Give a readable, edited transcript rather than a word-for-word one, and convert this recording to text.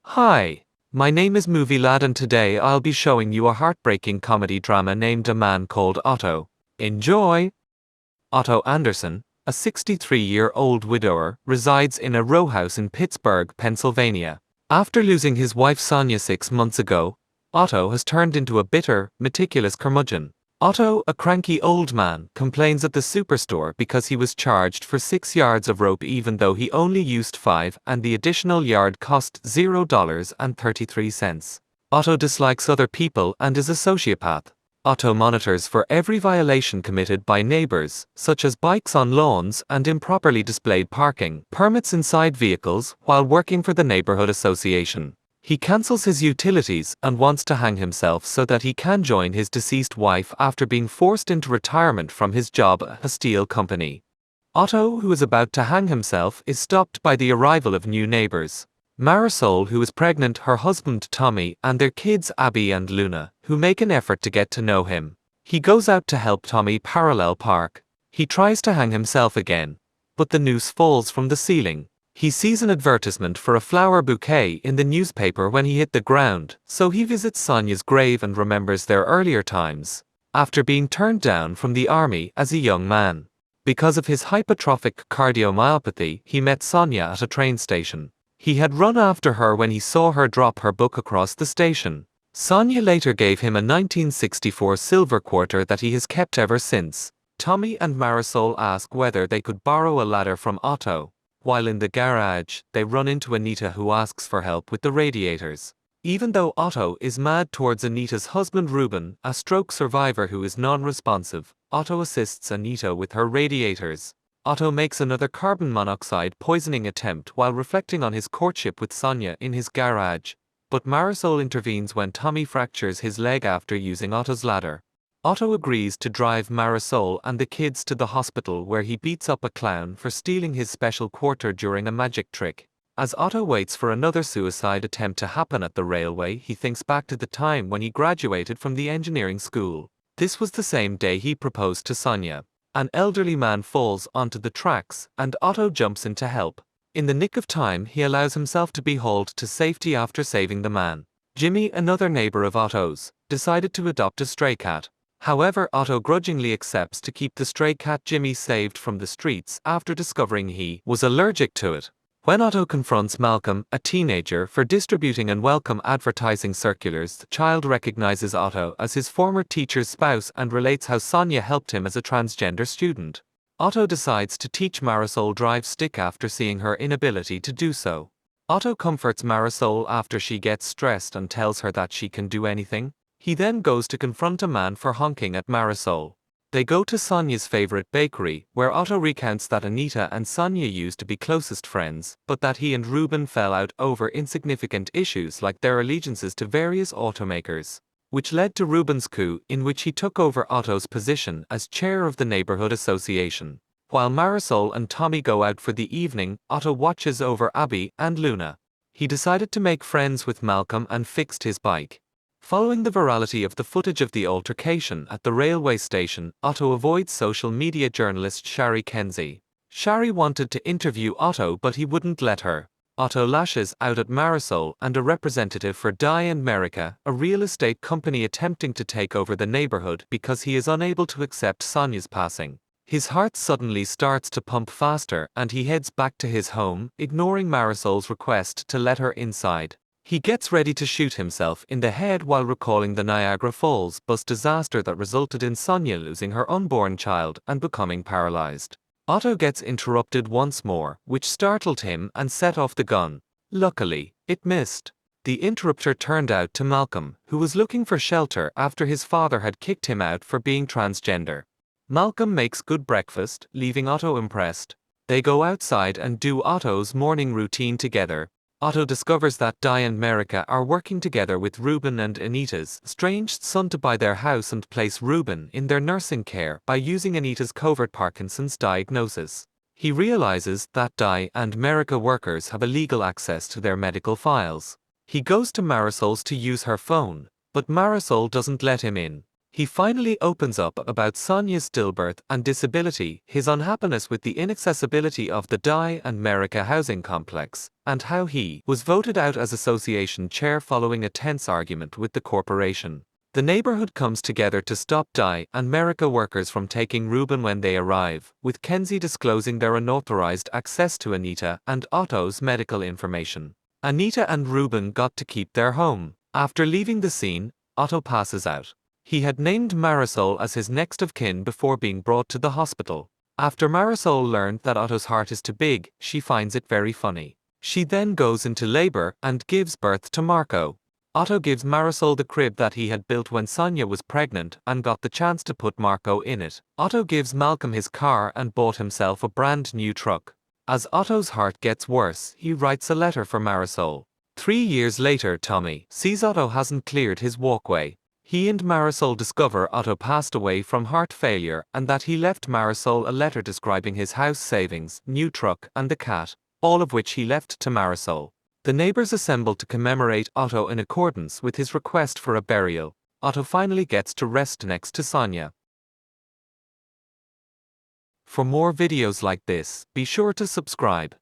Hi, my name is Movie Lad and today I'll be showing you a heartbreaking comedy drama named A Man Called Otto. Enjoy! Otto Anderson, a 63-year-old widower, resides in a row house in Pittsburgh, Pennsylvania. After losing his wife Sonia 6 months ago, Otto has turned into a bitter, meticulous curmudgeon. Otto, a cranky old man, complains at the superstore because he was charged for 6 yards of rope even though he only used 5 and the additional yard cost $0.33. Otto dislikes other people and is a sociopath. Otto monitors for every violation committed by neighbors, such as bikes on lawns and improperly displayed parking permits inside vehicles while working for the neighborhood association. He cancels his utilities and wants to hang himself so that he can join his deceased wife after being forced into retirement from his job at a steel company. Otto, who is about to hang himself, is stopped by the arrival of new neighbors. Marisol, who is pregnant, her husband Tommy, and their kids Abby and Luna, who make an effort to get to know him. He goes out to help Tommy parallel park. He tries to hang himself again, but the noose falls from the ceiling. He sees an advertisement for a flower bouquet in the newspaper when he hit the ground, so he visits Sonia's grave and remembers their earlier times, after being turned down from the army as a young man. Because of his hypertrophic cardiomyopathy, he met Sonia at a train station. He had run after her when he saw her drop her book across the station. Sonia later gave him a 1964 silver quarter that he has kept ever since. Tommy and Marisol ask whether they could borrow a ladder from Otto. While in the garage, they run into Anita, who asks for help with the radiators. Even though Otto is mad towards Anita's husband Ruben, a stroke survivor who is non-responsive, Otto assists Anita with her radiators. Otto makes another carbon monoxide poisoning attempt while reflecting on his courtship with Sonia in his garage, but Marisol intervenes when Tommy fractures his leg after using Otto's ladder. Otto agrees to drive Marisol and the kids to the hospital where he beats up a clown for stealing his special quarter during a magic trick. As Otto waits for another suicide attempt to happen at the railway, he thinks back to the time when he graduated from the engineering school. This was the same day he proposed to Sonia. An elderly man falls onto the tracks, and Otto jumps in to help. In the nick of time, he allows himself to be hauled to safety after saving the man. Jimmy, another neighbor of Otto's, decided to adopt a stray cat. However, Otto grudgingly accepts to keep the stray cat Jimmy saved from the streets after discovering he was allergic to it. When Otto confronts Malcolm, a teenager, for distributing unwelcome advertising circulars, the child recognizes Otto as his former teacher's spouse and relates how Sonia helped him as a transgender student. Otto decides to teach Marisol drive stick after seeing her inability to do so. Otto comforts Marisol after she gets stressed and tells her that she can do anything. He then goes to confront a man for honking at Marisol. They go to Sonia's favorite bakery, where Otto recounts that Anita and Sonia used to be closest friends, but that he and Ruben fell out over insignificant issues like their allegiances to various automakers, which led to Ruben's coup, in which he took over Otto's position as chair of the neighborhood association. While Marisol and Tommy go out for the evening, Otto watches over Abby and Luna. He decided to make friends with Malcolm and fixed his bike. Following the virality of the footage of the altercation at the railway station, Otto avoids social media journalist Shari Kenzie. Shari wanted to interview Otto but he wouldn't let her. Otto lashes out at Marisol and a representative for Dye and Merica, a real estate company attempting to take over the neighborhood because he is unable to accept Sonia's passing. His heart suddenly starts to pump faster and he heads back to his home, ignoring Marisol's request to let her inside. He gets ready to shoot himself in the head while recalling the Niagara Falls bus disaster that resulted in Sonia losing her unborn child and becoming paralyzed. Otto gets interrupted once more, which startled him and set off the gun. Luckily, it missed. The interrupter turned out to Malcolm, who was looking for shelter after his father had kicked him out for being transgender. Malcolm makes good breakfast, leaving Otto impressed. They go outside and do Otto's morning routine together. Otto discovers that Dye and Merica are working together with Ruben and Anita's estranged son to buy their house and place Ruben in their nursing care by using Anita's covert Parkinson's diagnosis. He realizes that Dye and Merica workers have illegal access to their medical files. He goes to Marisol's to use her phone, but Marisol doesn't let him in. He finally opens up about Sonia's stillbirth and disability, his unhappiness with the inaccessibility of the Dye and Merica housing complex, and how he was voted out as association chair following a tense argument with the corporation. The neighborhood comes together to stop Dye and Merica workers from taking Ruben when they arrive, with Kenzie disclosing their unauthorized access to Anita and Otto's medical information. Anita and Ruben got to keep their home. After leaving the scene, Otto passes out. He had named Marisol as his next of kin before being brought to the hospital. After Marisol learned that Otto's heart is too big, she finds it very funny. She then goes into labor and gives birth to Marco. Otto gives Marisol the crib that he had built when Sonia was pregnant and got the chance to put Marco in it. Otto gives Malcolm his car and bought himself a brand new truck. As Otto's heart gets worse, he writes a letter for Marisol. 3 years later, Tommy sees Otto hasn't cleared his walkway. He and Marisol discover Otto passed away from heart failure and that he left Marisol a letter describing his house savings, new truck, and the cat, all of which he left to Marisol. The neighbors assemble to commemorate Otto in accordance with his request for a burial. Otto finally gets to rest next to Sonia. For more videos like this, be sure to subscribe.